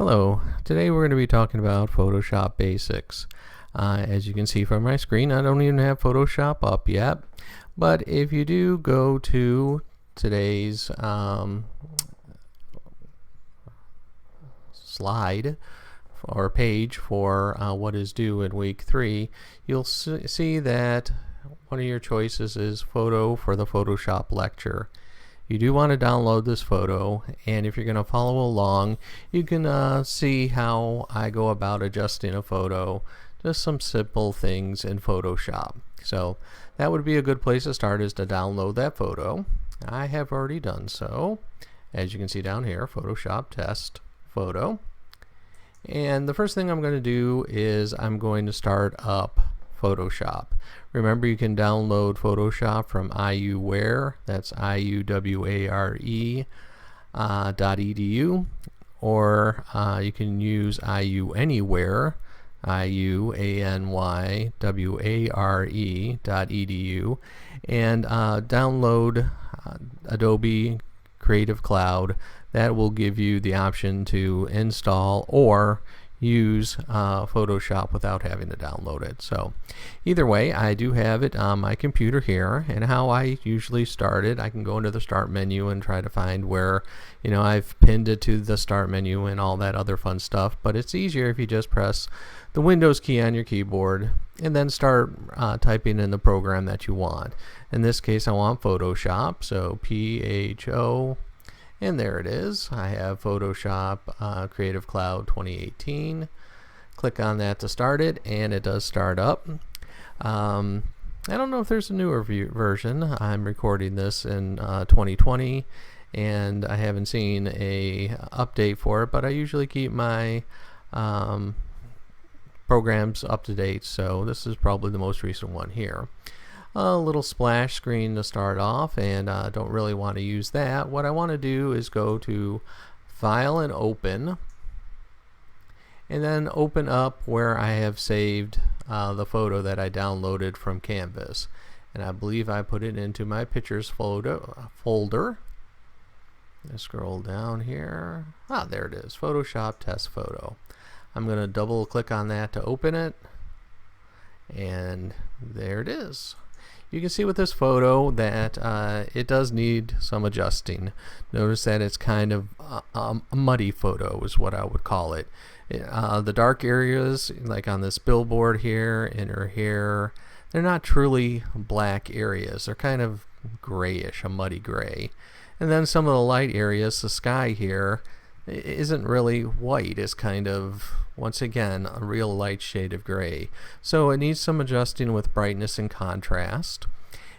Hello, today we're going to be talking about Photoshop basics. As you can see from my screen, I don't even have Photoshop up yet, but if you do go to today's slide or page for what is due in week 3, you'll see that one of your choices is photo for the Photoshop lecture. You do want to download this photo, and if you're going to follow along, you can see how I go about adjusting a photo, just some simple things in Photoshop. So that would be a good place to start, is to download that photo. I have already done so. As you can see down here, Photoshop test photo. And the first thing I'm going to do is I'm going to start up Photoshop. Remember, you can download Photoshop from IUware, that's IUWARE .edu, or you can use IUanywhere, IUanyware.edu, and download Adobe Creative Cloud. That will give you the option to install or use Photoshop without having to download it. So either way, I do have it on my computer here, and how I usually start it, I can go into the start menu and try to find where, I've pinned it to the start menu and all that other fun stuff. But it's easier if you just press the Windows key on your keyboard and then start typing in the program that you want. In this case, I want Photoshop, so PHO, and there it is. I have Photoshop Creative Cloud 2018. Click on that to start it, and it does start up. I don't know if there's a newer version. I'm recording this in 2020, and I haven't seen a update for it, but I usually keep my programs up to date, so this is probably the most recent one here. A little splash screen to start off, and don't really want to use that. What I want to do is go to File and Open, and then open up where I have saved the photo that I downloaded from Canvas. And I believe I put it into my Pictures folder. Let's scroll down here. There it is, Photoshop Test Photo. I'm going to double click on that to open it, and there it is. You can see with this photo that it does need some adjusting. Notice that it's kind of a muddy photo is what I would call it. The dark areas, like on this billboard here, inner here, they're not truly black areas. They're kind of grayish, a muddy gray. And then some of the light areas, the sky here, isn't really white. It's kind of, once again, a real light shade of gray. So it needs some adjusting with brightness and contrast.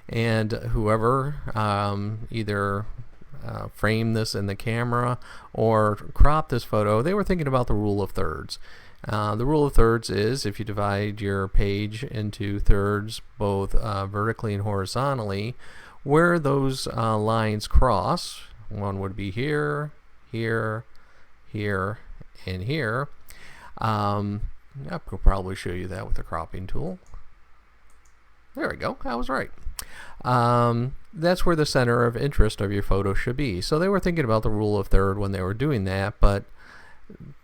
And whoever either framed this in the camera or cropped this photo, they were thinking about the rule of thirds. The rule of thirds is if you divide your page into thirds, both vertically and horizontally, where those lines cross, one would be here, here, here, and here. I could probably show you that with the cropping tool. There we go, I was right. That's where the center of interest of your photo should be. So they were thinking about the rule of third when they were doing that, but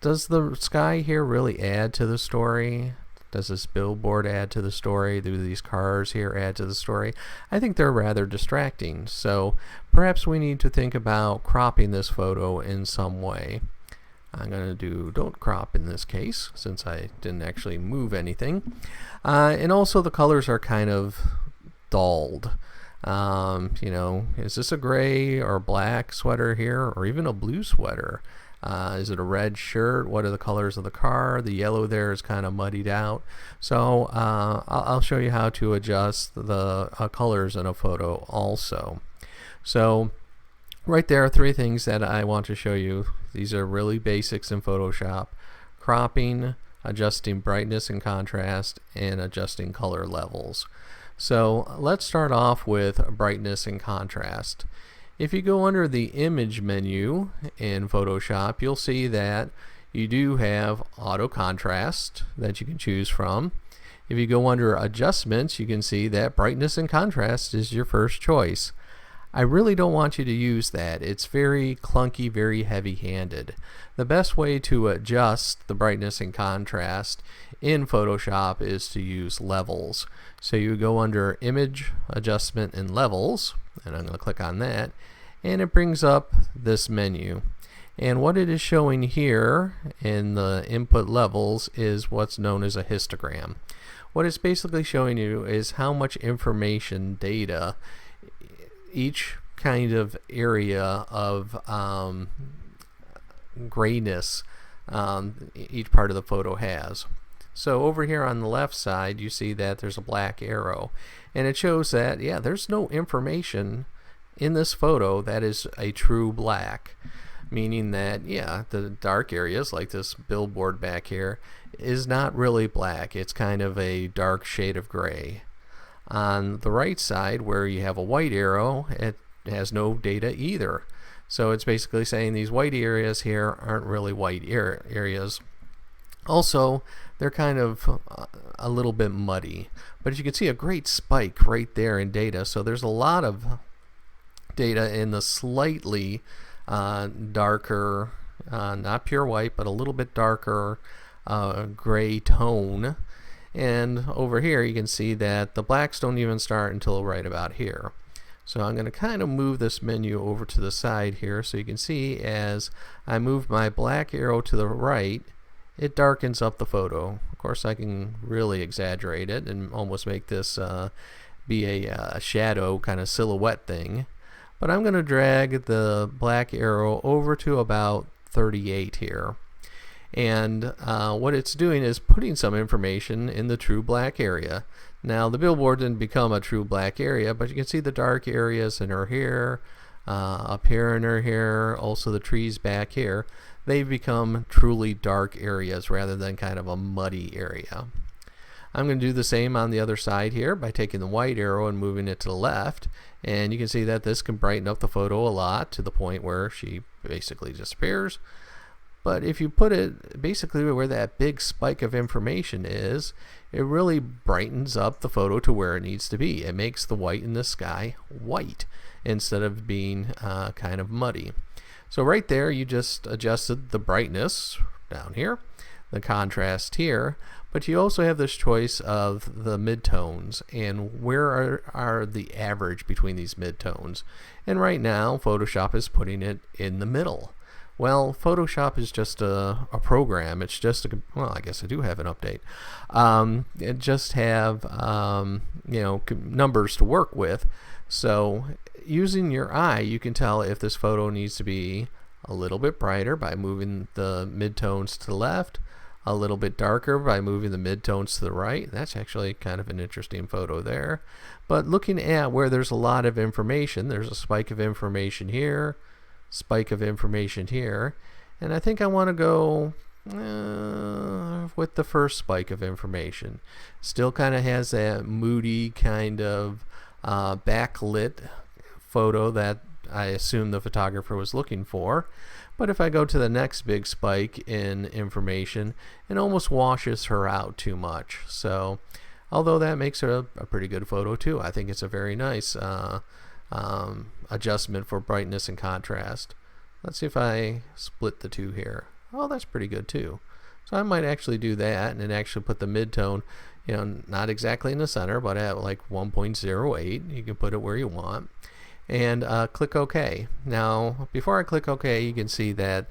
does the sky here really add to the story? Does this billboard add to the story? Do these cars here add to the story? I think they're rather distracting. So perhaps we need to think about cropping this photo in some way. I'm going to do don't crop in this case, since I didn't actually move anything. And also the colors are kind of dulled. Is this a gray or black sweater here, or even a blue sweater? Is it a red shirt? What are the colors of the car? The yellow there is kind of muddied out. So I'll show you how to adjust the colors in a photo also. So right there are 3 things that I want to show you. These are really basics in Photoshop: cropping, adjusting brightness and contrast, and adjusting color levels. So let's start off with brightness and contrast. If you go under the image menu in Photoshop, you'll see that you do have auto contrast that you can choose from. If you go under adjustments, you can see that brightness and contrast is your first choice. I really don't want you to use that. It's very clunky, very heavy-handed. The best way to adjust the brightness and contrast in Photoshop is to use levels. So you go under Image, Adjustment, and Levels, and I'm going to click on that, and it brings up this menu. And what it is showing here in the input levels is what's known as a histogram. What it's basically showing you is how much information, data, each kind of area of grayness each part of the photo has. So over here on the left side you see that there's a black arrow, and it shows that there's no information in this photo that is a true black, meaning that the dark areas like this billboard back here is not really black. It's kind of a dark shade of gray. On the right side where you have a white arrow, it has no data either. So it's basically saying these white areas here aren't really white areas. Also, they're kind of a little bit muddy, but you can see a great spike right there in data. So there's a lot of data in the slightly darker, not pure white, but a little bit darker gray tone. And over here you can see that the blacks don't even start until right about here. So I'm going to kind of move this menu over to the side here so you can see as I move my black arrow to the right, it darkens up the photo. Of course I can really exaggerate it and almost make this be a shadow kind of silhouette thing. But I'm going to drag the black arrow over to about 38 here. And what it's doing is putting some information in the true black area. Now the billboard didn't become a true black area, but you can see the dark areas in her hair, up here in her hair, also the trees back here. They've become truly dark areas rather than kind of a muddy area. I'm going to do the same on the other side here by taking the white arrow and moving it to the left, and you can see that this can brighten up the photo a lot to the point where she basically disappears. But if you put it basically where that big spike of information is, it really brightens up the photo to where it needs to be. It makes the white in the sky white instead of being kind of muddy. So right there you just adjusted the brightness down here, the contrast here, but you also have this choice of the midtones and where are the average between these midtones. And right now Photoshop is putting it in the middle. Well, Photoshop is just a program. It's just well, I guess I do have an update. It just have numbers to work with. So using your eye, you can tell if this photo needs to be a little bit brighter by moving the midtones to the left, a little bit darker by moving the midtones to the right. That's actually kind of an interesting photo there. But looking at where there's a lot of information, there's a spike of information here, spike of information here, and I think I want to go with the first spike of information. Still kind of has that moody kind of backlit photo that I assume the photographer was looking for. But if I go to the next big spike in information, it almost washes her out too much. So although that makes her a pretty good photo too, I think it's a very nice adjustment for brightness and contrast. Let's see if I split the two here. Oh, that's pretty good too. So I might actually do that and then actually put the midtone, not exactly in the center, but at like 1.08. You can put it where you want. And click OK. Now, before I click OK, you can see that,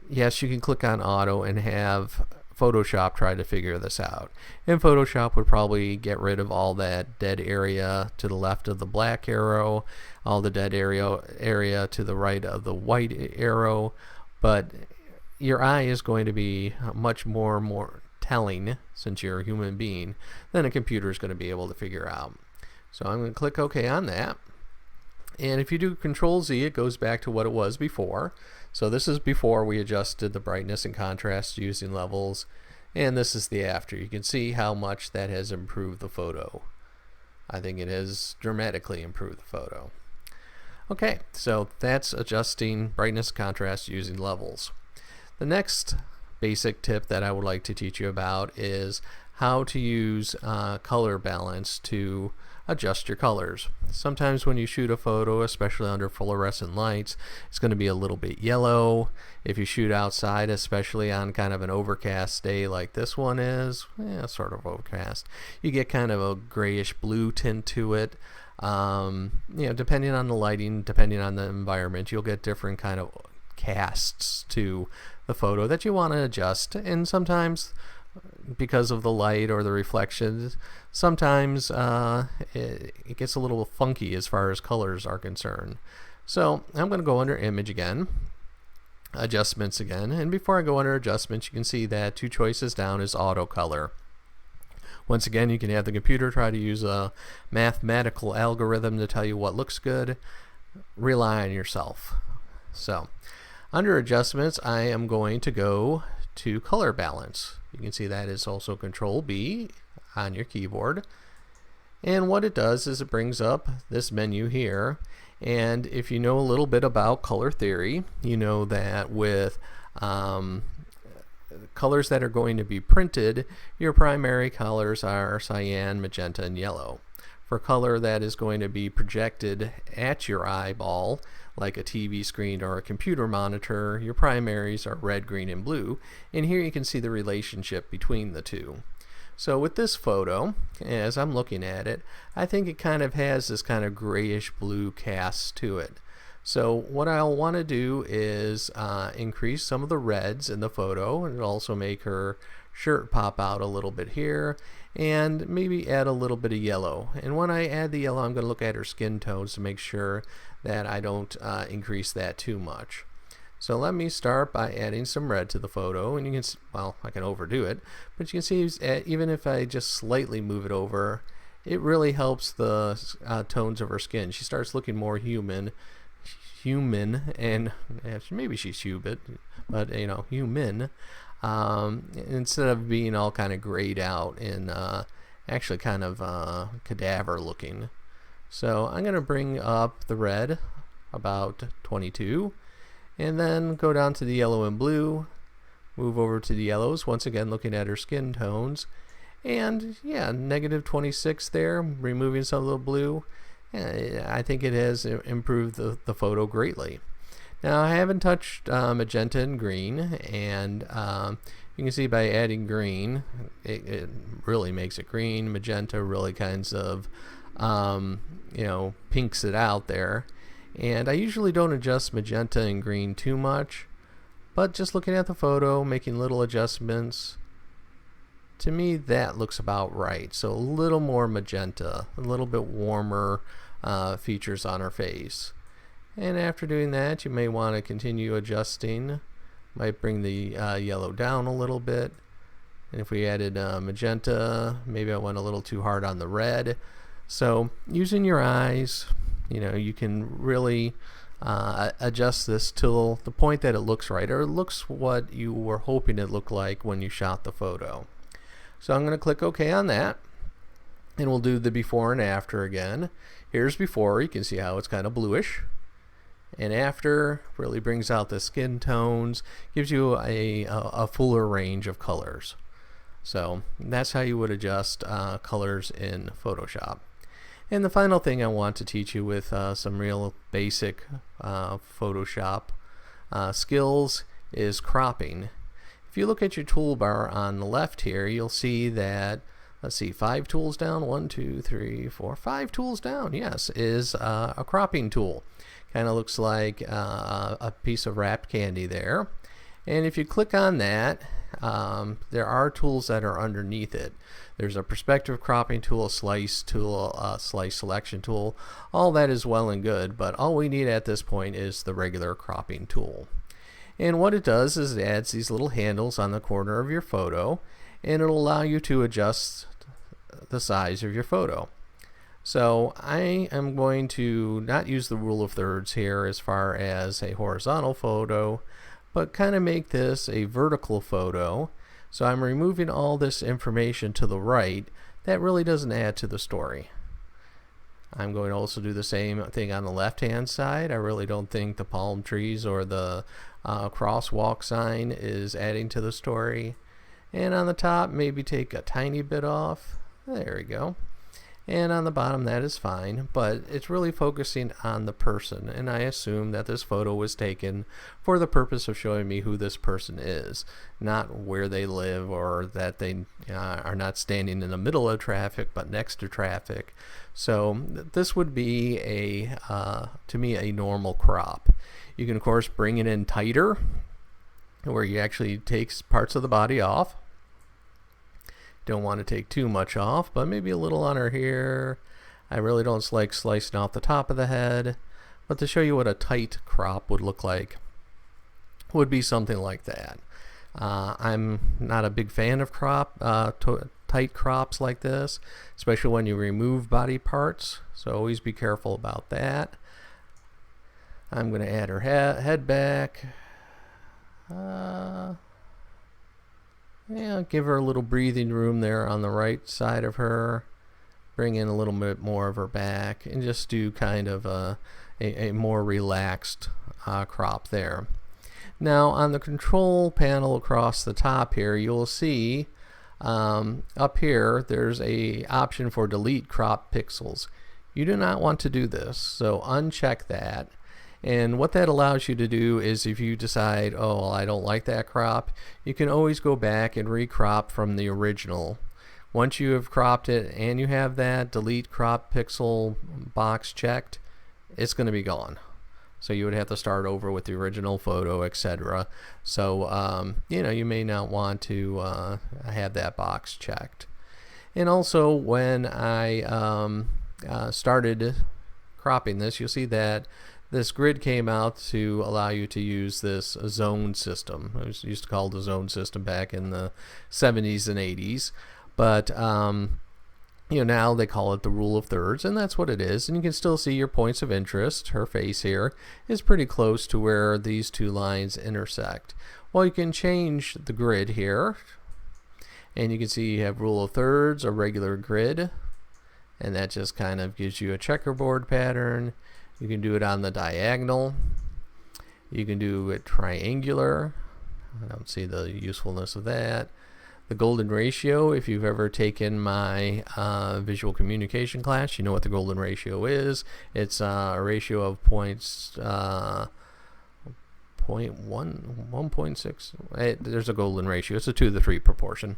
yes, you can click on Auto and have Photoshop try to figure this out. And Photoshop would probably get rid of all that dead area to the left of the black arrow, all the dead area to the right of the white arrow, but your eye is going to be much more telling, since you're a human being, than a computer is going to be able to figure out. So I'm going to click OK on that. And if you do Control Z, it goes back to what it was before. So this is before we adjusted the brightness and contrast using levels, and this is the after. You can see how much that has improved the photo. I think it has dramatically improved the photo. Okay, so that's adjusting brightness and contrast using levels. The next basic tip that I would like to teach you about is how to use color balance to adjust your colors. Sometimes when you shoot a photo, especially under fluorescent lights, it's going to be a little bit yellow. If you shoot outside, especially on kind of an overcast day like this one is, sort of overcast, you get kind of a grayish blue tint to it. Depending on the lighting, depending on the environment, you'll get different kind of casts to the photo that you want to adjust. And sometimes, because of the light or the reflections, sometimes it gets a little funky as far as colors are concerned. So I'm going to go under Image again, Adjustments again, and before I go under Adjustments, you can see that 2 choices down is Auto Color. Once again, you can have the computer try to use a mathematical algorithm to tell you what looks good. Rely on yourself. So, under Adjustments, I am going to go to Color Balance. You can see that is also Control B on your keyboard. And what it does is it brings up this menu here. And if you know a little bit about color theory, you know that with colors that are going to be printed, your primary colors are cyan, magenta, and yellow. For color that is going to be projected at your eyeball, like a TV screen or a computer monitor, your primaries are red, green, and blue. And here you can see the relationship between the two. So with this photo, as I'm looking at it, I think it kind of has this kind of grayish blue cast to it. So what I'll want to do is increase some of the reds in the photo, and also make her shirt pop out a little bit here, and maybe add a little bit of yellow. And when I add the yellow, I'm going to look at her skin tones to make sure that I don't increase that too much. So let me start by adding some red to the photo, and you can see, well, I can overdo it, but you can see even if I just slightly move it over, it really helps the tones of her skin. She starts looking more human, and maybe she's human, but human, instead of being all kind of grayed out and actually kind of cadaver looking. So I'm going to bring up the red about 22, and then go down to the yellow and blue, move over to the yellows, once again looking at her skin tones, and yeah, negative 26 there, removing some of the blue. I think it has improved the photo greatly. Now I haven't touched magenta and green, and you can see by adding green, it really makes it green. Magenta really kinds of pinks it out there. And I usually don't adjust magenta and green too much, but just looking at the photo, making little adjustments, to me that looks about right. So a little more magenta, a little bit warmer features on her face. And after doing that, you may want to continue adjusting. Might bring the yellow down a little bit. And if we added magenta, maybe I went a little too hard on the red. So using your eyes, you can really adjust this till the point that it looks right, or it looks what you were hoping it looked like when you shot the photo. So I'm going to click OK on that, and we'll do the before and after again. Here's before. You can see how it's kind of bluish, and after really brings out the skin tones, gives you a fuller range of colors. So that's how you would adjust colors in Photoshop. And the final thing I want to teach you with some real basic Photoshop skills is cropping. If you look at your toolbar on the left here, you'll see that, let's see, 5 tools down, 1, 2, 3, 4, 5 tools down, yes, is a cropping tool. Kind of looks like a piece of wrapped candy there. And if you click on that, there are tools that are underneath it. There's a perspective cropping tool, a slice tool, a slice selection tool. All that is well and good, but all we need at this point is the regular cropping tool. And what it does is it adds these little handles on the corner of your photo, and it'll allow you to adjust the size of your photo. So I am going to not use the rule of thirds here as far as a horizontal photo, but kind of make this a vertical photo. So I'm removing all this information to the right that really doesn't add to the story. I'm going to also do the same thing on the left hand side. I really don't think the palm trees or the crosswalk sign is adding to the story. And on the top, maybe take a tiny bit off. There we go. and on the bottom that is fine, but it's really focusing on the person, and I assume that this photo was taken for the purpose of showing me who this person is, not where they live, or that they are not standing in the middle of traffic but next to traffic. So this would be to me a normal crop. You can of course bring it in tighter, where you actually take parts of the body off. Don't want to take too much off, but maybe a little on her here. I really don't like slicing off the top of the head, but to show you what a tight crop would look like, would be something like that. I'm not a big fan of tight crops like this, especially when you remove body parts, so always be careful about that. I'm going to add her head back. Yeah, give her a little breathing room there on the right side of her. Bring in a little bit more of her back, and just do kind of a more relaxed crop there. Now on the control panel across the top here, you'll see up here there's a option for delete crop pixels. You do not want to do this, so uncheck that. And what that allows you to do is, if you decide, oh, well, I don't like that crop, you can always go back and recrop from the original. Once you have cropped it and you have that delete crop pixel box checked, it's going to be gone. So you would have to start over with the original photo, etc. So you may not want to have that box checked. And also, when I started cropping this, you'll see that this grid came out to allow you to use this zone system. It was used to call the zone system back in the 70s and 80s, but now they call it the rule of thirds, and that's what it is. And you can still see your points of interest. Her face here is pretty close to where these two lines intersect. Well, you can change the grid here, and you can see you have rule of thirds, a regular grid, and that just kind of gives you a checkerboard pattern. You can do it on the diagonal. You can do it triangular. I don't see the usefulness of that. The golden ratio, if you've ever taken my visual communication class, you know what the golden ratio is. It's a ratio of points, 1.6. There's a golden ratio. It's a 2:3 proportion.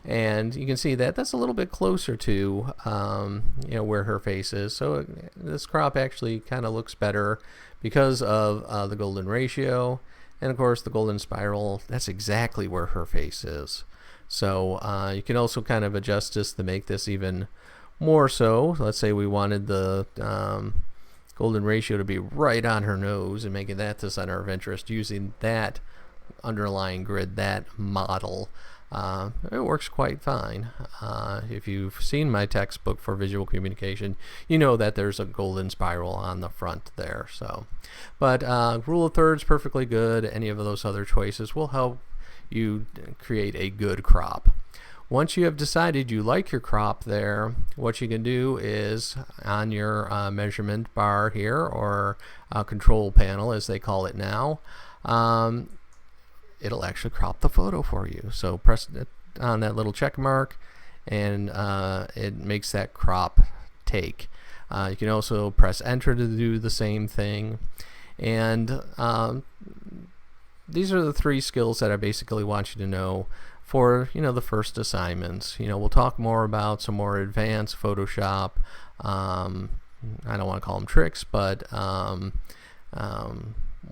And you can see that that's a little bit closer to where her face is. So this crop actually kind of looks better because of the golden ratio. And of course the golden spiral, that's exactly where her face is. So you can also kind of adjust this to make this even more so. Let's say we wanted the golden ratio to be right on her nose and making that the center of interest using that underlying grid, that model. It works quite fine. If you've seen my textbook for visual communication, you know that there's a golden spiral on the front there. So, but rule of thirds, perfectly good. Any of those other choices will help you create a good crop. Once you have decided you like your crop there, what you can do is on your measurement bar here, or control panel as they call it now, it'll actually crop the photo for you. So press on that little check mark, and it makes that crop take. You can also press enter to do the same thing. And these are the three skills that I basically want you to know for the first assignments. We'll talk more about some more advanced Photoshop. I don't want to call them tricks, but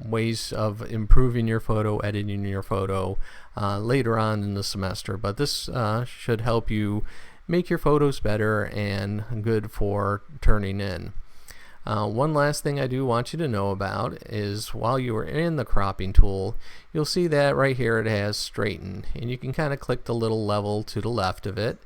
ways of improving your photo, editing your photo later on in the semester. But this should help you make your photos better and good for turning in. One last thing I do want you to know about is, while you are in the cropping tool, you'll see that right here it has straighten, and you can kind of click the little level to the left of it.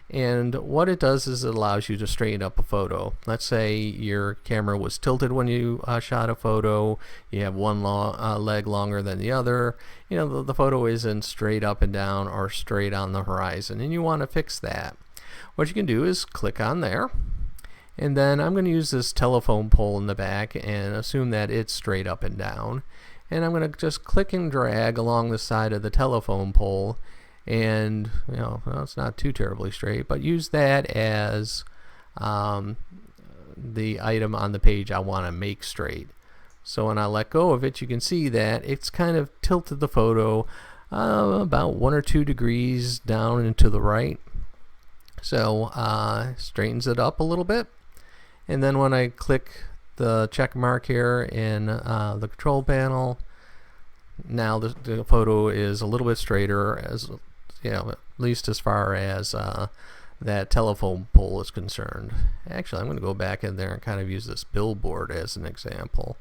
And what it does is it allows you to straighten up a photo. Let's say your camera was tilted when you shot a photo. You have one leg longer than the other. The photo isn't straight up and down or straight on the horizon, and you want to fix that. What you can do is click on there, and then I'm going to use this telephone pole in the back and assume that it's straight up and down. And I'm going to just click and drag along the side of the telephone pole. And well, it's not too terribly straight, but use that as the item on the page I want to make straight. So when I let go of it, you can see that it's kind of tilted the photo about 1 or 2 degrees down and to the right. So straightens it up a little bit. And then when I click the check mark here in the control panel, now the photo is a little bit straighter, as at least as far as that telephone pole is concerned. Actually, I'm going to go back in there and kind of use this billboard as an example.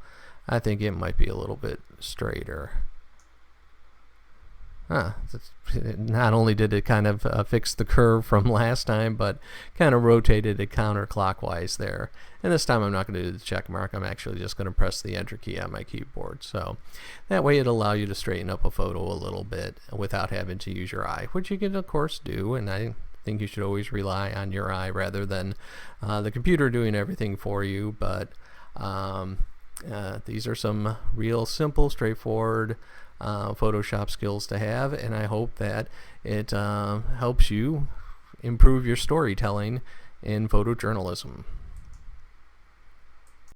I think it might be a little bit straighter. Not only did it kind of fix the curve from last time, but kind of rotated it counterclockwise there. And this time I'm not going to do the check mark. I'm actually just going to press the enter key on my keyboard. So that way it'll allow you to straighten up a photo a little bit without having to use your eye, which you can of course do. And I think you should always rely on your eye rather than the computer doing everything for you. But these are some real simple, straightforward Photoshop skills to have, and I hope that it helps you improve your storytelling in photojournalism.